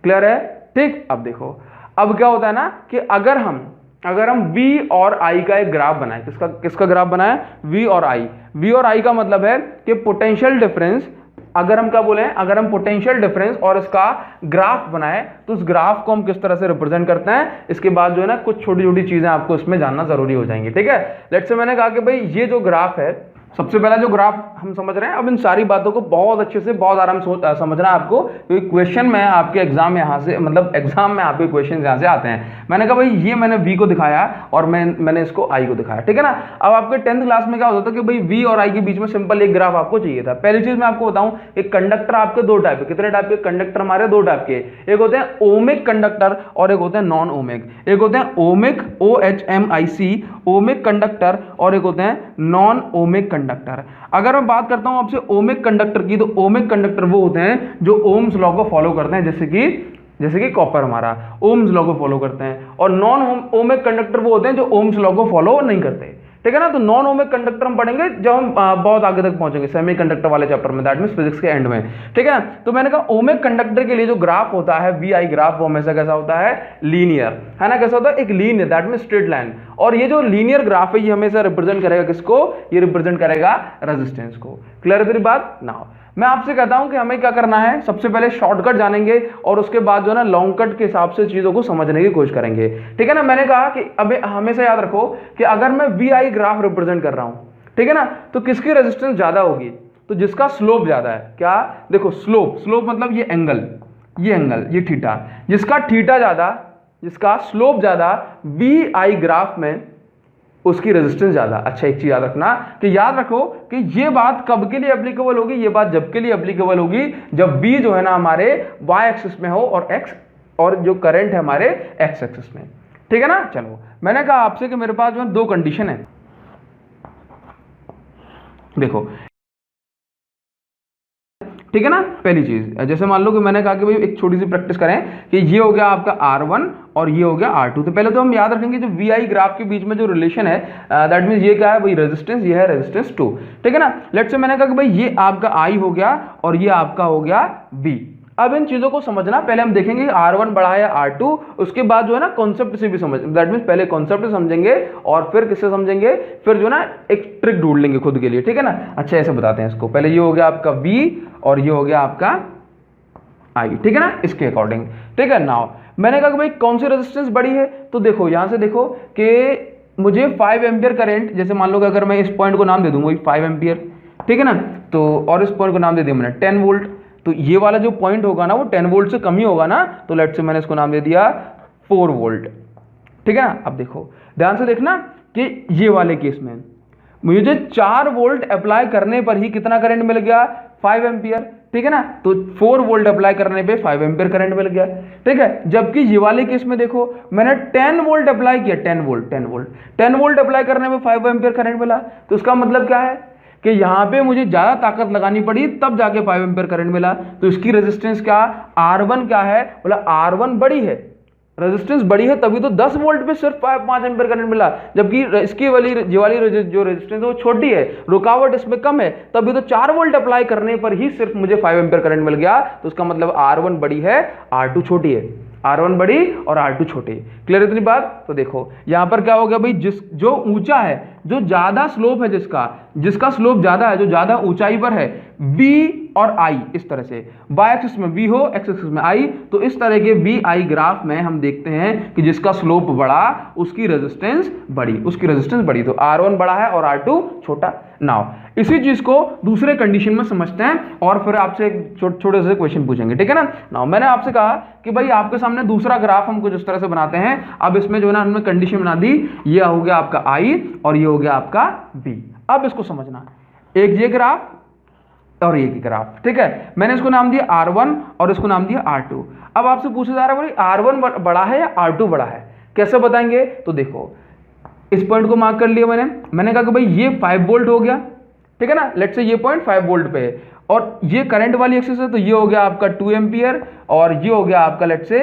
[SPEAKER 1] Clear है, ठीक। अब देखो अब क्या होता है ना कि अगर हम V और I का एक ग्राफ बनाए, किसका ग्राफ बनाए, V और I। V और I का मतलब है कि पोटेंशियल डिफरेंस अगर हम क्या बोले, अगर हम पोटेंशियल डिफरेंस और इसका ग्राफ बनाए तो उस ग्राफ को हम किस तरह से रिप्रेजेंट करते हैं, इसके बाद जो है ना कुछ छोटी छोटी चीजें आपको इसमें जानना जरूरी हो जाएंगी। ठीक है, लेट्स से मैंने कहा कि भाई ये जो ग्राफ है, सबसे पहला जो ग्राफ हम समझ रहे हैं, अब इन सारी बातों को बहुत अच्छे से बहुत आराम से समझना है आपको, क्योंकि क्वेश्चन में आपके एग्जाम में यहाँ से, मतलब एग्जाम में आपके क्वेश्चन यहाँ से आते हैं। मैंने कहा भाई ये मैंने v को दिखाया और मैंने इसको i को दिखाया। ठीक है ना, अब आपके 10th क्लास में क्या होता था कि भाई v और i के बीच में सिंपल एक ग्राफ आपको चाहिए था। पहली चीज मैं आपको बताऊं, एक कंडक्टर आपके दो टाइप के, कितने टाइप के कंडक्टर हमारे, दो टाइप के, एक होते हैं ओमिक कंडक्टर और एक होते हैं नॉन ओमिक। एक होते हैं ओमिक OHMIC ओमिक कंडक्टर और एक होते हैं नॉन ओमिक कंडक्टर। अगर मैं बात करता हूं आपसे ओमिक कंडक्टर की, तो ओमिक कंडक्टर वो होते हैं जो ओम्स लॉ को फॉलो करते हैं, जैसे कि कॉपर हमारा ओम्स लॉ को फॉलो करते हैं, और नॉन ओमिक कंडक्टर वो होते हैं जो ओम्स लॉ को फॉलो नहीं करते। ठीक है ना, तो नॉन ओमिक कंडक्टर हम पढ़ेंगे जब हम बहुत आगे तक पहुंचेंगे सेमी कंडक्टर वाले चैप्टर में, दैट मींस फिजिक्स के एंड में। ठीक है ना, तो मैंने कहा ओमिक कंडक्टर के लिए जो ग्राफ होता है VI ग्राफ, वो हमेशा कैसा होता है, लीनियर, है ना, कैसा होता है, एक linear, that means straight line. और ये जो लीनियर ग्राफ है ये हमेशा रिप्रेजेंट करेगा किसको, ये रिप्रेजेंट करेगा रेजिस्टेंस को। क्लियर है तेरी बात? नाउ मैं आपसे कहता हूं कि हमें क्या करना है, सबसे पहले शॉर्टकट जानेंगे और उसके बाद जो है ना लॉन्ग कट के हिसाब से चीजों को समझने की कोशिश करेंगे। ठीक है ना, मैंने कहा कि अब हमेशा याद रखो कि अगर मैं VI ग्राफ रिप्रेजेंट कर रहा हूं, ठीक है ना, तो किसकी रेजिस्टेंस ज्यादा होगी, तो जिसका स्लोप ज्यादा है। क्या, देखो स्लोप मतलब ये एंगल, ये थीटा, जिसका थीटा ज्यादा, जिसका स्लोप ज्यादा VI ग्राफ में, उसकी रेजिस्टेंस ज्यादा। अच्छा एक चीज याद रखना, कि याद रखो कि ये बात कब के लिए एप्लीकेबल होगी, ये बात जब के लिए एप्लीकेबल होगी जब B जो है ना हमारे y एक्सिस में हो और x, और जो करंट है हमारे x एक्सिस में। ठीक है ना, चलो मैंने कहा आपसे कि मेरे पास जो है दो कंडीशन है। देखो ठीक है ना, पहली चीज जैसे मान लो कि मैंने कहा कि भाई एक छोटी सी प्रैक्टिस करें कि ये हो गया आपका R1 और ये हो गया R2। तो पहले तो हम याद रखेंगे जो VI ग्राफ के बीच में जो रिलेशन है, दैट मींस ये क्या है भाई, रेजिस्टेंस, ये है रेजिस्टेंस 2। ठीक है ना, लेट्स से मैंने कहा कि भाई ये आपका I हो गया और ये आपका हो गया B। अब इन चीजों को समझना, पहले हम देखेंगे R1 बड़ा है या R2, उसके बाद जो है ना कॉन्सेप्ट से भी समझ, दैट मींस पहले कॉन्सेप्ट समझेंगे और फिर किससे समझेंगे, फिर जो है ना एक ट्रिक ढूंढ लेंगे खुद के लिए। ठीक है ना, अच्छा ऐसे बताते हैं इसको, पहले ये हो गया आपका V और ये हो गया आपका I। ठीक है ना, इसके अकॉर्डिंग। ठीक है, नाउ मैंने कहा कि भाई कौन सी रेजिस्टेंस बड़ी है, तो देखो यहां से देखो कि मुझे 5 एम्पियर करंट, जैसे मान लो कि अगर मैं इस पॉइंट को नाम दे दूंगा 5 एम्पियर, ठीक है ना, तो और इस पॉइंट को नाम दे दिया मैंने 10 वोल्ट, तो ये वाला जो पॉइंट होगा ना वो 10 वोल्ट से कम ही होगा ना, तो लेट्स से मैंने इसको नाम दे दिया 4 वोल्ट। ठीक है ना, अब देखो ध्यान से देखना कि ये वाले केस में मुझे 4 वोल्ट अप्लाई करने पर ही कितना करंट मिल गया, 5 एम्पियर। ठीक है ना, तो 4 वोल्ट अप्लाई करने पे 5 एम्पियर करंट मिल गया। ठीक है, जबकि ये वाले केस में देखो मैंने 10 वोल्ट अप्लाई किया, 10 वोल्ट अप्लाई करने पे 5 एम्पियर करंट मिला। तो इसका मतलब क्या है कि यहाँ पे मुझे ज्यादा ताकत लगानी पड़ी तब जाके 5 एम्पियर करंट मिला। तो इसकी रेजिस्टेंस क्या, R1 क्या है, बोला R1 बड़ी है, रेजिस्टेंस बड़ी है तभी तो 10 वोल्ट पे सिर्फ 5 एम्पियर करंट मिला, जबकि इसकी वाली जो रेजिस्टेंस है वो छोटी है, रुकावट इसमें कम है, तभी तो 4 वोल्ट अप्लाई करने पर ही सिर्फ मुझे 5 एम्पियर करंट मिल गया। तो उसका मतलब R1 बड़ी है, R2 छोटी है, R1 बड़ी और R2 छोटी। क्लियर इतनी बात? तो देखो यहां पर क्या हो गया भाई, जो ऊंचा है, जो ज्यादा स्लोप है, जिसका स्लोप ज्यादा है, जो ज्यादा ऊंचाई पर है, V और I, इस तरह से y एक्सिस में V हो, x एक्सिस में I, तो इस तरह के VI ग्राफ में हम देखते हैं कि जिसका स्लोप बड़ा उसकी रेजिस्टेंस बड़ी, तो R1 बड़ा है और R2 छोटा। नाउ इसी चीज को दूसरे कंडीशन में समझते हैं और फिर आपसे एक छोटे से क्वेश्चन पूछेंगे। ठीक है ना, नाउ मैंने आपसे कहा कि भाई आपके सामने दूसरा ग्राफ हम कुछ इस तरह से बनाते हैं। अब इसमें जो है ना हमने कंडीशन बना दी, ये हो गया आपका I और ये हो गया आपका B। अब इसको समझना, एक ये ग्राफ और ये ग्राफ। ठीक है, मैंने इसको नाम दिया R1 और इसको नाम दिया R2। अब आपसे पूछा जा रहा है भाई R1 बड़ा है या R2 बड़ा है, कैसे बताएंगे? तो देखो इस पॉइंट को मार्क कर लिया मैंने कहा कि भाई ये 5 वोल्ट हो गया। ठीक है ना, लेट्स से ये पॉइंट 5 वोल्ट पे है और ये करंट वाली एक्सिस है, तो ये हो गया आपका 2 एम्पियर और ये हो गया आपका लेट्स से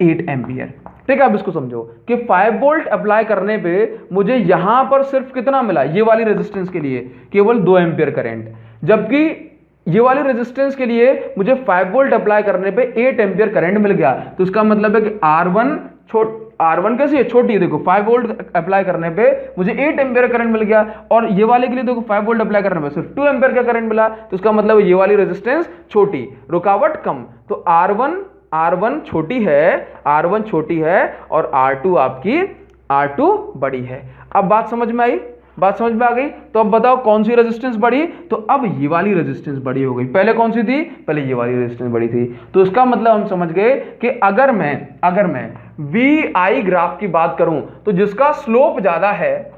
[SPEAKER 1] 8 एम्पियर। ठीक है, अब इसको समझो कि 5 वोल्ट अप्लाई करने पे मुझे यहां पर सिर्फ कितना मिला, ये वाली रेजिस्टेंस के लिए केवल 2 एम्पियर करंट, जबकि ये वाली रेजिस्टेंस के लिए मुझे 5 वोल्ट अप्लाई करने पे 8 एम्पियर करंट मिल गया। तो इसका मतलब है कि R1 कैसी है, छोटी है, देखो 5 वोल्ट अप्लाई करने पे मुझे 8 एम्पियर करंट मिल गया, और ये वाले के लिए देखो 5 वोल्ट अप्लाई करने पे सिर्फ 2 एम्पियर का करंट मिला, तो इसका मतलब ये वाली रेजिस्टेंस छोटी, रुकावट कम। तो R1 छोटी है और R2 बड़ी है। अब बात समझ में आई, बात समझ में आ गई। तो अब बताओ कौन सी रेजिस्टेंस बढ़ी, तो अब ये वाली रेजिस्टेंस बड़ी हो गई। पहले कौन सी थी, पहले ये वाली रेजिस्टेंस बड़ी थी। तो इसका मतलब हम समझ गए कि अगर मैं VI ग्राफ की बात करूं तो जिसका स्लोप ज्यादा है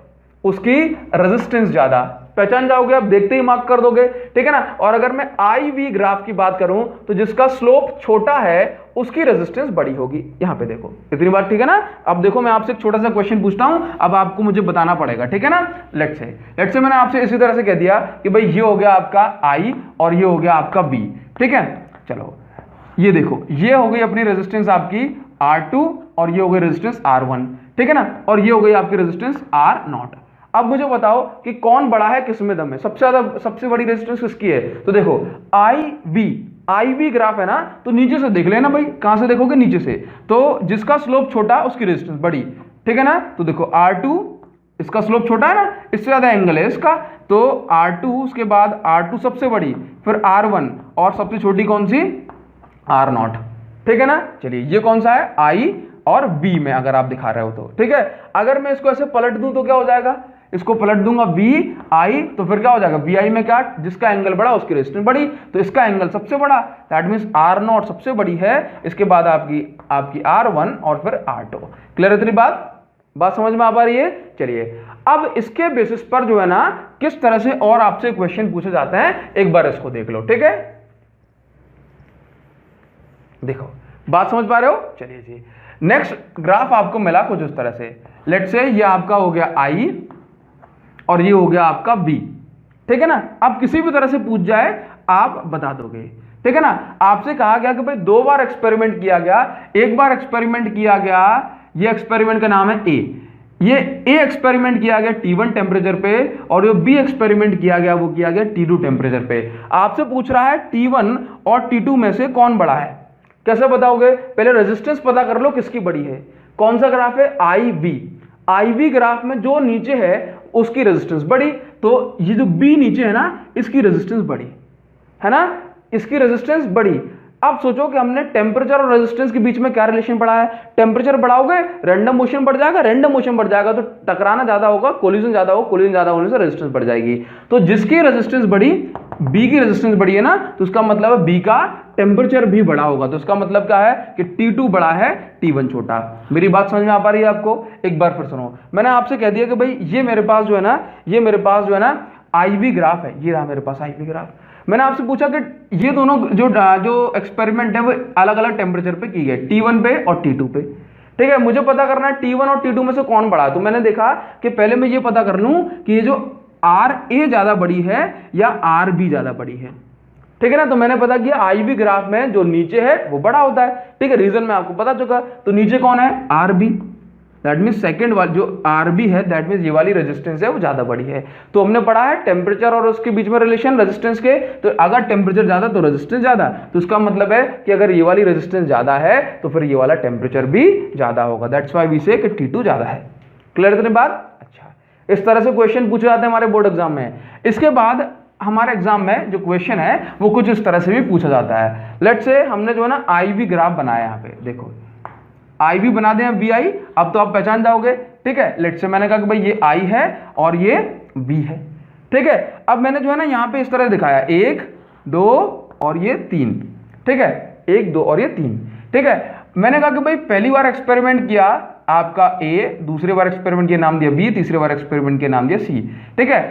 [SPEAKER 1] उसकी रेजिस्टेंस ज्यादा, पहचान जाओगे, अब देखते ही मार्क कर दोगे, ठीक है ना। और अगर मैं IV ग्राफ की बात करूं तो जिसका स्लोप छोटा है उसकी रेजिस्टेंस बड़ी होगी। यहां पे देखो, इतनी बात ठीक है ना। अब देखो मैं आपसे एक छोटा सा क्वेश्चन पूछता हूं, अब आपको मुझे बताना पड़ेगा, ठीक है ना। लेट्स से मैंने आपसे इसी तरह से कह दिया कि भाई ये हो गया आपका I और ये हो गया आपका V, ठीक है। चलो ये देखो, ये हो गई अपनी रेजिस्टेंस आपकी R2 और ये हो गई रेजिस्टेंस R1, ठीक है ना, और ये हो गई आपकी रेजिस्टेंस R0। अब मुझे बताओ कि कौन बड़ा है, किस में दम है, सबसे बड़ी रेजिस्टेंस किसकी है। तो देखो IV ग्राफ है ना, तो नीचे से देख लेना भाई, कहां से देखोगे, नीचे से। तो जिसका स्लोप छोटा उसकी रेजिस्टेंस बड़ी, ठीक है ना। तो देखो R2, इसका स्लोप छोटा है ना, इससे ज्यादा एंगल है इसका, तो R2, उसके बाद R2 सबसे बड़ी, फिर R1 और सबसे छोटी कौन सी, R0, ठीक है ना। चलिए ये कौन सा है, I और V में अगर आप दिखा रहे हो तो, ठीक है। अगर मैं इसको ऐसे पलट दूं तो क्या हो जाएगा, इसको पलट दूंगा VI, तो फिर क्या हो जाएगा, VI में क्या, जिसका एंगल बड़ा उसकी रेजिस्टेंस बड़ी, तो इसका एंगल सबसे बड़ा, दैट मींस R0 सबसे बड़ी है, इसके बाद आपकी R1 और फिर R2। क्लियर है तेरी बात समझ में आ पा रही है। चलिए अब इसके बेसिस पर जो है ना किस तरह से और आपसे क्वेश्चन पूछे जाते हैं, एक बार इसको देख लो, ठीक है। देखो बात समझ पा रहे हो। चलिए जी, नेक्स्ट ग्राफ आपको मिला कुछ इस तरह से। लेट्स से ये आपका हो गया I और ये हो गया आपका V, ठीक है ना। अब किसी भी तरह से पूछ जाए आप बता दोगे, ठीक है ना। आपसे कहा गया कि भाई 2 बार एक्सपेरिमेंट किया गया, एक बार एक्सपेरिमेंट किया गया, ये एक्सपेरिमेंट का नाम है A, ये A एक्सपेरिमेंट किया गया T1 टेम्परेचर पे, और जो B एक्सपेरिमेंट किया गया वो किया गया T2 टेम्परेचर पे। आपसे पूछ रहा है T1 और T2 में से कौन बड़ा है, कैसे बताओगे, पहले रेजिस्टेंस पता कर लो किसकी बड़ी है। कौन सा ग्राफ है, IV ग्राफ में जो नीचे है उसकी रेजिस्टेंस बड़ी, तो ये जो B नीचे है ना इसकी रेजिस्टेंस बड़ी है ना, इसकी रेजिस्टेंस बड़ी। अब सोचो कि हमने टेम्परेचर और रेजिस्टेंस के बीच में क्या रिलेशन पढ़ा है, टेम्परेचर बढ़ाओगे रैंडम मोशन बढ़ जाएगा, तो टकराना ज्यादा होगा, कोलिजन ज्यादा होने से रेजिस्टेंस बढ़ जाएगी। तो जिसकी रेजिस्टेंस बड़ी, B की रेजिस्टेंस बड़ी है ना, तो उसका मतलब है B का टेम्परेचर भी बड़ा होगा। तो इसका मतलब क्या है कि T2 बड़ा है, T1 छोटा। मेरी बात समझ में आ पा रही है आपको। एक बार फिर सुनो, मैंने आपसे कह दिया कि भाई ये मेरे पास जो है ना IV ग्राफ है, ये रहा मेरे पास IV ग्राफ। मैंने आपसे पूछा कि ये दोनों जो एक्सपेरिमेंट है वो अलग अलग टेम्परेचर पे की गए, T1 पे और T2 पे, ठीक है। मुझे पता करना है T1 और T2 में से कौन बड़ा है। तो मैंने देखा कि पहले मैं ये पता कर लूं कि ये जो RA ज्यादा बड़ी है या RB ज्यादा बड़ी है, ठीक है ना। तो मैंने पता किया IV ग्राफ में जो नीचे है वो बड़ा होता है, ठीक है। रीजन में आपको पता चुका, तो नीचे कौन है, RB, दैट मीन्स सेकेंड वाली जो RB है, दैट मीन्स ये वाली रेजिस्टेंस है वो ज्यादा बड़ी है। तो हमने पढ़ा है टेम्परेचर और उसके बीच में रिलेशन रेजिस्टेंस के, तो अगर टेम्परेचर ज्यादा तो रेजिस्टेंस ज्यादा, तो इसका मतलब है कि अगर ये वाली रेजिस्टेंस ज्यादा है तो फिर ये वाला टेम्परेचर भी ज्यादा होगा, दैट्स व्हाई वी से कि T2 ज्यादा है। क्लियर है इतनी बात। अच्छा, इस तरह से क्वेश्चन पूछे जाते हैं हमारे बोर्ड एग्जाम में। इसके बाद हमारे एग्जाम में जो क्वेश्चन है वो कुछ इस तरह से भी पूछा जाता है। लेट्स से हमने जो है ना IV ग्राफ बनाया, यहाँ पे देखो IV बना दें VI, अब तो आप पहचान जाओगे, ठीक है। लेट्स से मैंने कहा कि भाई ये I है और ये V है, ठीक है। अब मैंने जो है ना यहाँ पे इस तरह दिखाया 1 2 और ये 3, ठीक है, 1 2 और ये 3, ठीक है। मैंने कहा कि भाई पहली बार एक्सपेरिमेंट किया आपका A, दूसरी बार एक्सपेरिमेंट किया नाम दिया B, तीसरी बार एक्सपेरिमेंट किया नाम दिया C, ठीक है।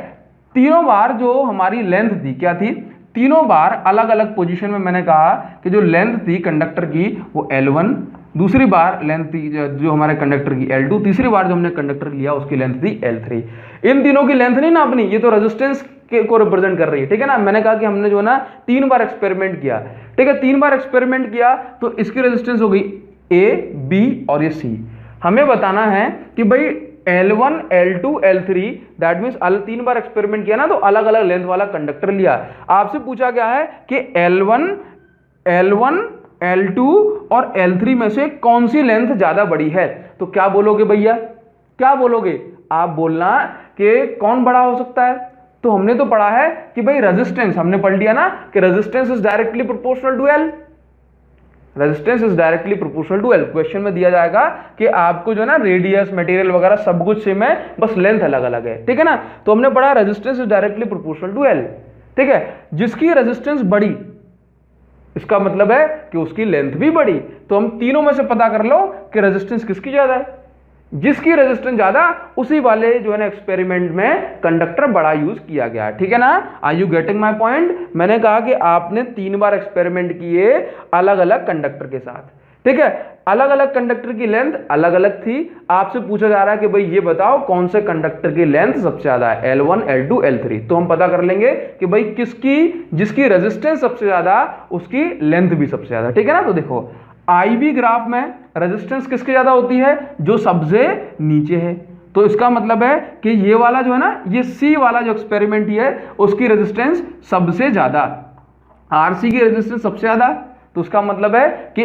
[SPEAKER 1] तीनों बार जो हमारी लेंथ थी क्या थी, तीनों बार अलग अलग पोजीशन में मैंने कहा कि जो लेंथ थी कंडक्टर की वो L1, दूसरी बार लेंथ थी जो हमारे कंडक्टर की L2, तीसरी बार जो हमने कंडक्टर लिया उसकी लेंथ थी L3। इन तीनों की लेंथ नहीं ना अपनी, ये तो रेजिस्टेंस को रिप्रेजेंट कर रही है, ठीक है ना। मैंने कहा कि हमने जो है ना 3 बार एक्सपेरिमेंट किया, ठीक है, 3 बार एक्सपेरिमेंट किया तो इसकी रेजिस्टेंस हो गई A, B और ये C। हमें बताना है कि भाई L1 L2 L3, that means 3 bar experiment किया ना तो अलग अलग लेंथ वाला कंडक्टर लिया। आपसे पूछा गया है कि L1 L2 और L3 में से कौन सी लेंथ ज्यादा बड़ी है? तो क्या बोलोगे भैया, क्या बोलोगे आप? बोलना कि कौन बड़ा हो सकता है। तो हमने तो पढ़ा है कि भाई रेजिस्टेंस, हमने पढ़ लिया ना कि resistance is directly proportional to L। Resistance is directly proportional to L। Question में दिया जाएगा कि आपको जो है ना रेडियस, मटेरियल वगैरह सब कुछ सेम है, बस लेंथ अलग अलग है, ठीक है ना। तो हमने पढ़ा resistance is directly proportional to L, ठीक है। जिसकी रेजिस्टेंस बड़ी, इसका मतलब है कि उसकी लेंथ भी बड़ी। तो हम तीनों में से पता कर लो कि रेजिस्टेंस किसकी ज्यादा है। जिसकी रेजिस्टेंस ज्यादा, उसी वाले जो है ना एक्सपेरिमेंट में कंडक्टर बड़ा यूज किया गया, ठीक है ना। Are you getting my point? मैंने कहा कि आपने 3 बार एक्सपेरिमेंट किए अलग अलग कंडक्टर के साथ, ठीक है। अलग अलग कंडक्टर की लेंथ अलग अलग थी। आपसे पूछा जा रहा है कि भाई ये बताओ कौन से कंडक्टर की लेंथ सबसे ज्यादा है, L1, L2, L3। तो हम पता कर लेंगे कि भाई किसकी, जिसकी रेजिस्टेंस सबसे ज्यादा उसकी लेंथ भी सबसे ज्यादा, ठीक है ना। तो देखो IV ग्राफ में रेजिस्टेंस किसकी ज्यादा होती है? जो सबसे नीचे है। तो इसका मतलब है कि ये वाला जो है ना, ये C वाला जो एक्सपेरिमेंट है उसकी रेजिस्टेंस सबसे ज्यादा, RC की रेजिस्टेंस सबसे ज्यादा। तो उसका मतलब है कि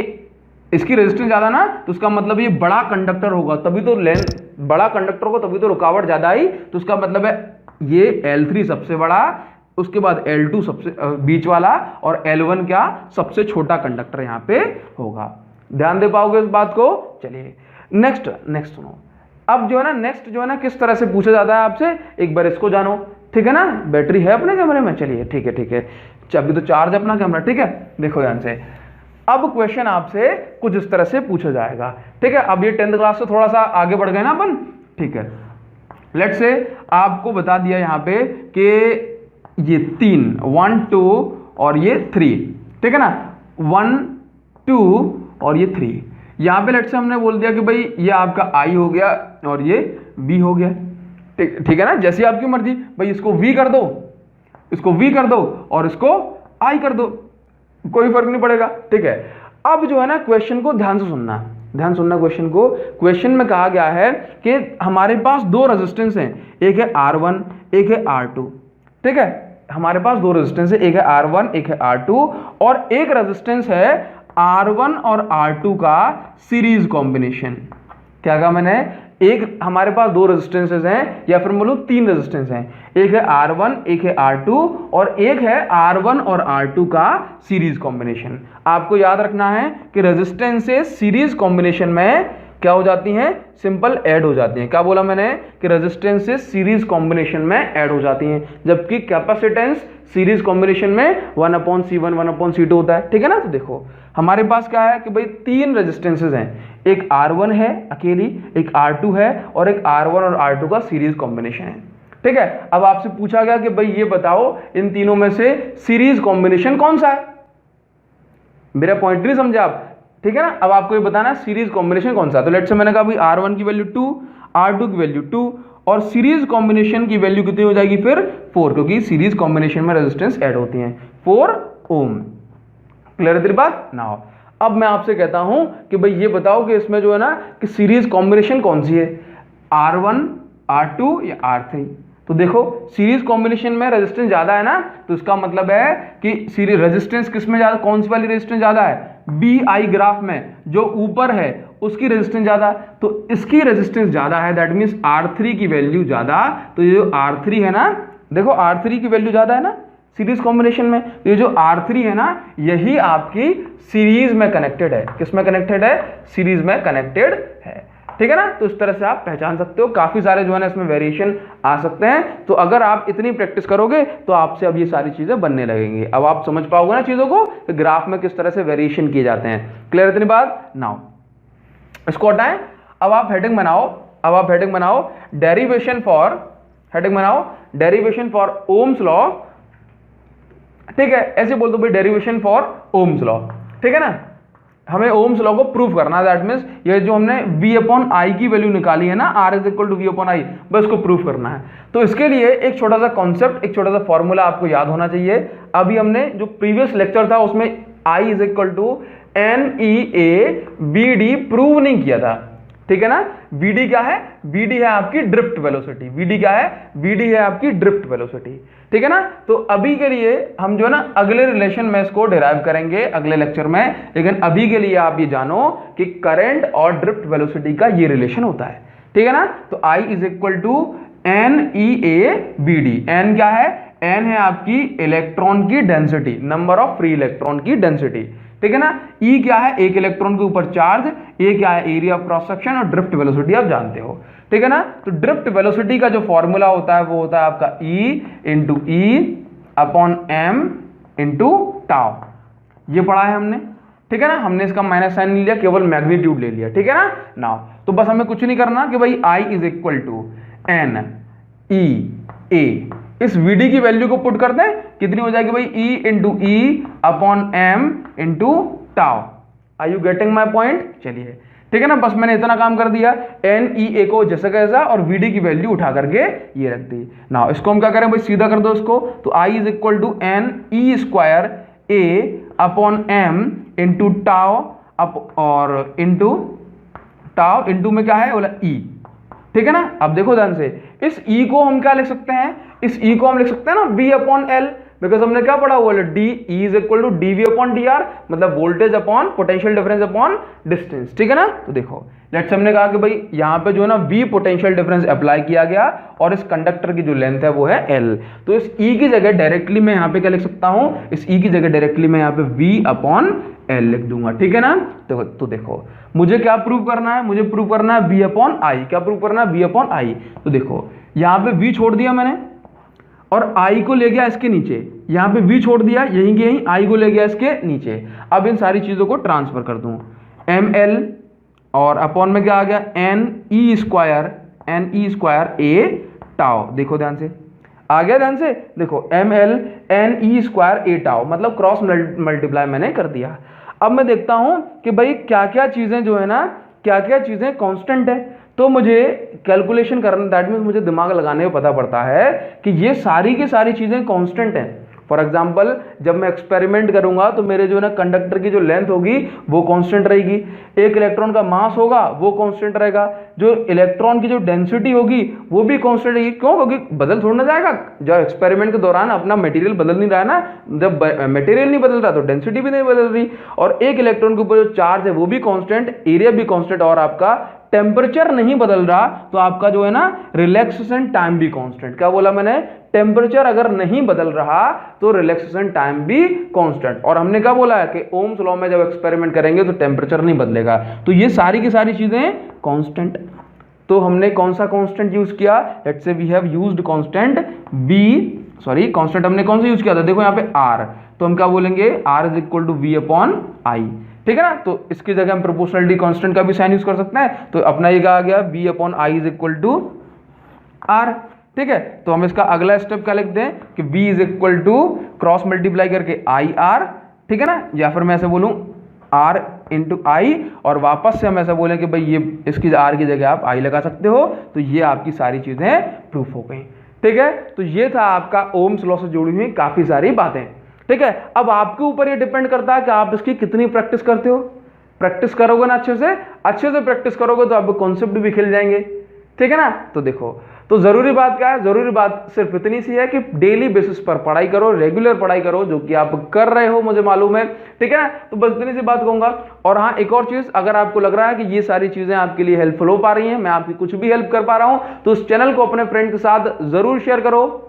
[SPEAKER 1] इसकी रेजिस्टेंस ज्यादा ना, तो उसका मतलब ये बड़ा कंडक्टर होगा, तभी तो लेंथ बड़ा कंडक्टर होगा, तभी तो रुकावट ज्यादा आई। तो उसका मतलब है ये L3 सबसे बड़ा, उसके बाद L2 सबसे बीच वाला, और L1 क्या, सबसे छोटा कंडक्टर यहां पे होगा। ध्यान दे पाओगे इस बात को? चलिए नेक्स्ट सुनो। अब जो है ना नेक्स्ट जो है ना किस तरह से पूछा जाता है आपसे, एक बार इसको जानो, ठीक है ना। बैटरी है अपने कैमरे में? चलिए ठीक है, अभी तो चार्ज अपना कैमरा, ठीक है। देखो ध्यान से, अब क्वेश्चन आपसे कुछ इस तरह से पूछा जाएगा, ठीक है। अब ये 10th क्लास से थोड़ा सा आगे बढ़ गए ना अपन, ठीक है। लेट्स से आपको बता दिया यहाँ पे कि ये 3, 1 2 और ये 3, ठीक है ना। 1 2 और ये 3। यहाँ पे लेट्स से हमने बोल दिया कि भाई ये आपका I हो गया और ये B हो गया, ठीक है ना। जैसी आपकी मर्जी, भाई इसको V कर दो, इसको V कर दो और इसको I कर दो, कोई फर्क नहीं पड़ेगा, ठीक है। अब जो है ना क्वेश्चन को ध्यान से सुनना, ध्यान सुनना क्वेश्चन को। क्वेश्चन में कहा गया है कि हमारे पास 2 रेजिस्टेंस हैं, एक है R1 एक है R2, ठीक है। हमारे पास 2 रेजिस्टेंस है, एक है R1 एक है R2, और एक रेजिस्टेंस है R1 और R2 का सीरीज कॉम्बिनेशन। क्या कहा मैंने? एक हमारे पास 2 रेजिस्टेंसेस हैं, या फिर बोलूं 3 रेजिस्टेंस हैं, एक है R1 एक है R2 और एक है R1 और R2 का सीरीज कॉम्बिनेशन। आपको याद रखना है कि रेजिस्टेंसेस सीरीज कॉम्बिनेशन में क्या हो जाती हैं? सिंपल ऐड हो जाती हैं। क्या बोला मैंने? कि रेजिस्टेंसेस सीरीज कॉम्बिनेशन में ऐड हो जाती हैं, जबकि कैपेसिटेंस सीरीज कॉम्बिनेशन में 1/C1 1/C2 होता है, ठीक है ना। तो देखो हमारे पास क्या है कि भाई 3 रेजिस्टेंसेस हैं, एक R1 है अकेली, एक R2 है और एक R1 और R2 का सीरीज कॉम्बिनेशन है, ठीक है। अब आपसे पूछा गया कि भाई ये बताओ इन तीनों में से सीरीज कॉम्बिनेशन कौन सा है। मेरा पॉइंट नहीं समझे आप, ठीक है ना। अब आपको ये बताना सीरीज कॉम्बिनेशन कौन सा है। तो लेट्स से मैंने कहा भाई R1 की वैल्यू 2, R2 की वैल्यू 2 और सीरीज कॉम्बिनेशन की वैल्यू कितनी हो जाएगी फिर? 4, क्योंकि सीरीज कॉम्बिनेशन में रेजिस्टेंस ऐड होती हैं, 4 ओम। क्लियर है तेरी बात? नाउ अब मैं आपसे कहता हूं कि भाई ये बताओ कि इसमें जो है ना कि सीरीज कॉम्बिनेशन कौन सी है, R1 R2 या R3। तो देखो सीरीज कॉम्बिनेशन में रेजिस्टेंस ज्यादा है ना, तो इसका मतलब है कि सीरीज रेजिस्टेंस किसमें ज्यादा, कौन सी वाली रेजिस्टेंस ज्यादा है? BI ग्राफ में जो ऊपर है उसकी रेजिस्टेंस ज्यादा, तो इसकी रेजिस्टेंस ज्यादा है, दैट मींस R3 की वैल्यू ज्यादा। तो ये जो R3 है ना, देखो R3 की वैल्यू ज्यादा है ना सीरीज कॉम्बिनेशन में, ये जो R3 है ना यही आपकी सीरीज में कनेक्टेड है। किस में कनेक्टेड है? सीरीज में कनेक्टेड है, ठीक है ना। तो इस तरह से आप पहचान सकते हो। काफी सारे जो है ना इसमें वेरिएशन आ सकते हैं, तो अगर आप इतनी प्रैक्टिस करोगे तो आपसे अब ये सारी चीजें बनने लगेंगी। अब आप समझ पाओगे ना चीजों को कि ग्राफ में किस तरह से वेरिएशन किए जाते हैं। क्लियर इतनी बात? नाउ इसको हटाएं, अब आप हेडिंग बनाओ, अब आप हेडिंग बनाओ डेरिवेशन फॉर, हेडिंग बनाओ डेरिवेशन फॉर ओम्स लॉ, ठीक है। ऐसे बोल दो भाई डेरिवेशन फॉर ओम्स लॉ, ठीक है ना। हमें ओम्स लॉ को प्रूव करना है, दैट मींस ये जो हमने V/I की वैल्यू निकाली है ना, R = V/I, बस को प्रूव करना है। तो इसके लिए एक छोटा सा कॉन्सेप्ट, एक छोटा सा फॉर्मूला आपको याद होना चाहिए। अभी हमने जो प्रीवियस लेक्चर था उसमें I = NEABD प्रूव नहीं किया था, ठीक है ना। vd क्या है, vd है आपकी ड्रिफ्ट वेलोसिटी, vd क्या है, vd है आपकी ड्रिफ्ट वेलोसिटी, ठीक है ना। तो अभी के लिए हम जो है ना अगले रिलेशन में इसको डिराइव करेंगे अगले लेक्चर में, लेकिन अभी के लिए आप ये जानो कि करंट और ड्रिफ्ट वेलोसिटी का ये रिलेशन होता है, ठीक है ना। तो I is equal to n e a b d. N क्या है, एन है आपकी इलेक्ट्रॉन की density, number of free electron की डेंसिटी, ठीक है ना। ई क्या है, एक इलेक्ट्रॉन के ऊपर चार्ज, ए क्या है, एरिया ऑफ क्रॉस सेक्शन, और ड्रिफ्ट वेलोसिटी आप जानते हो, ठीक है ना। तो ड्रिफ्ट वेलोसिटी का जो फॉर्मूला होता है वो होता है आपका e into e upon m into tau, ये पढ़ा है हमने, ठीक है ना। हमने इसका माइनस साइन नहीं लिया, केवल मैग्नीट्यूड ले लिया, ठीक है ना। नाउ तो बस हमें कुछ नहीं करना कि भाई I is equal to n e A, इस Vd की वैल्यू को पुट करते हैं, कितनी हो जाएगी भाई, E into e upon m into tau. Are you getting my point? चलिए ठीक है ना, बस मैंने इतना काम कर दिया, एन ई ए को जैसा कैसा और Vd की वैल्यू उठा करके ये रख दी। नाउ इसको हम क्या करें भाई, सीधा कर दो इसको, तो I is equal to n e square a upon m into tau up और इंटू टाउ इंटू में क्या है बोला ई, ठीक है ना। अब देखो ध्यान से, इस ई को हम क्या लिख सकते हैं, इस ई को हम लिख सकते हैं ना बी अपॉन एल, बिकॉज हमने क्या पढ़ा बोला d E is equal to d V upon d r, मतलब voltage upon potential difference upon distance, ठीक है ना। तो देखो लेट्स हमने कहा कि भाई यहाँ पे जो है ना वी पोटेंशियल डिफरेंस अप्लाई किया गया और इस कंडक्टर की जो लेंथ है वो है एल, तो इस ई की जगह डायरेक्टली मैं यहाँ पे क्या लिख सकता हूँ, इस ई की जगह डायरेक्टली मैं यहाँ पे वी अपॉन एल लिख दूंगा, ठीक है ना। तो देखो मुझे क्या प्रूव करना है, मुझे प्रूव करना है वी अपॉन आई, क्या प्रूव करना है, वी अपॉन आई। तो देखो यहाँ पे वी छोड़ दिया मैंने और आई को ले गया इसके नीचे, यहाँ पे वी छोड़ दिया यहीं के यहीं, आई को ले गया इसके नीचे। अब इन सारी चीजों को ट्रांसफर कर दूं, एम एल और अपॉन में क्या आ गया, n e square A tau, देखो ध्यान से आ गया, ध्यान से देखो m l n e square A tau, मतलब क्रॉस मल्टीप्लाई मैंने कर दिया। अब मैं देखता हूं कि भाई क्या क्या चीजें जो है ना, क्या क्या चीजें कांस्टेंट है, तो मुझे कैलकुलेशन करना, दैट मीन्स मुझे दिमाग लगाने में पता पड़ता है कि ये सारी की सारी चीजें कांस्टेंट हैं। फॉर एग्जाम्पल जब मैं एक्सपेरिमेंट करूंगा तो मेरे जो है ना कंडक्टर की जो लेंथ होगी वो कांस्टेंट रहेगी, एक इलेक्ट्रॉन का मास होगा वो कांस्टेंट रहेगा, जो इलेक्ट्रॉन की जो डेंसिटी होगी वो भी कांस्टेंट रहेगी। क्यों? क्योंकि बदल थोड़ा ना जाएगा, जब एक्सपेरिमेंट के दौरान अपना मटेरियल बदल नहीं रहा है ना, जब मटेरियल नहीं बदल रहा तो डेंसिटी भी नहीं बदल रही, और एक इलेक्ट्रॉन के ऊपर जो चार्ज है वो भी कांस्टेंट, एरिया भी कांस्टेंट, और आपका टेम्परेचर नहीं बदल रहा तो आपका जो है ना रिलैक्सेशन टाइम भी कांस्टेंट। क्या बोला मैंने? टेम्परेचर अगर नहीं बदल रहा तो रिलैक्सेशन टाइम भी कांस्टेंट। और हमने क्या बोला है कि ओम्स लॉ में जब एक्सपेरिमेंट करेंगे तो टेम्परेचर नहीं बदलेगा, तो ये सारी की सारी चीजें कांस्टेंट। तो हमने कौन सा कांस्टेंट यूज किया? Let's say we have used constant b, sorry constant हमने कौन सा यूज किया था, देखो यहाँ पे आर, तो हम क्या बोलेंगे, R is equal to V upon I, ठीक है ना। तो इसकी जगह हम प्रोपोर्शनलिटी कांस्टेंट का भी साइन यूज कर सकते हैं, तो अपना ये आ गया v upon I is equal to R, ठीक है। तो हम इसका अगला स्टेप क्या लिख दें कि v is equal to cross multiply करके आई आर, ठीक है ना, या फिर मैं ऐसे बोलूं r इंटू आई, और वापस से हम ऐसा बोलें कि भाई ये इसकी r की जगह आप i लगा सकते हो, तो ये आपकी सारी चीजें प्रूफ हो गई, ठीक है। तो ये था आपका ओम्स लॉ से जुड़ी हुई काफी सारी बातें, ठीक है। अब आपके ऊपर ये डिपेंड करता है कि आप इसकी कितनी प्रैक्टिस करते हो। प्रैक्टिस करोगे ना अच्छे से प्रैक्टिस करोगे तो आपके कॉन्सेप्ट भी खिल जाएंगे, ठीक है ना। तो देखो, तो जरूरी बात क्या है, जरूरी बात सिर्फ इतनी सी है कि डेली बेसिस पर पढ़ाई करो, रेगुलर पढ़ाई करो, जो कि आप कर रहे हो मुझे मालूम है, ठीक है ना। तो बस इतनी सी बात कहूंगा। और हाँ, एक और चीज, अगर आपको लग रहा है कि ये सारी चीजें आपके लिए हेल्पफुल हो पा रही हैं, मैं आपकी कुछ भी हेल्प कर पा रहा हूं, तो उस चैनल को अपने फ्रेंड के साथ जरूर शेयर करो।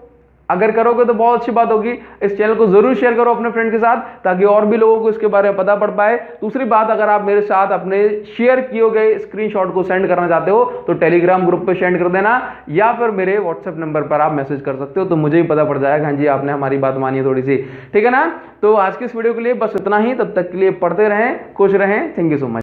[SPEAKER 1] अगर करोगे तो बहुत अच्छी बात होगी, इस चैनल को जरूर शेयर करो अपने फ्रेंड के साथ, ताकि और भी लोगों को इसके बारे में पता पड़ पाए। दूसरी बात, अगर आप मेरे साथ अपने शेयर किए गए स्क्रीनशॉट को सेंड करना चाहते हो तो टेलीग्राम ग्रुप पे सेंड कर देना, या फिर मेरे व्हाट्सएप नंबर पर आप मैसेज कर सकते हो, तो मुझे भी पता पड़ जाएगा हाँ जी आपने हमारी बात मानी है थोड़ी सी, ठीक है ना। तो आज की इस वीडियो के लिए बस इतना ही, तब तक के लिए पढ़ते रहें, खुश रहें, थैंक यू सो मच।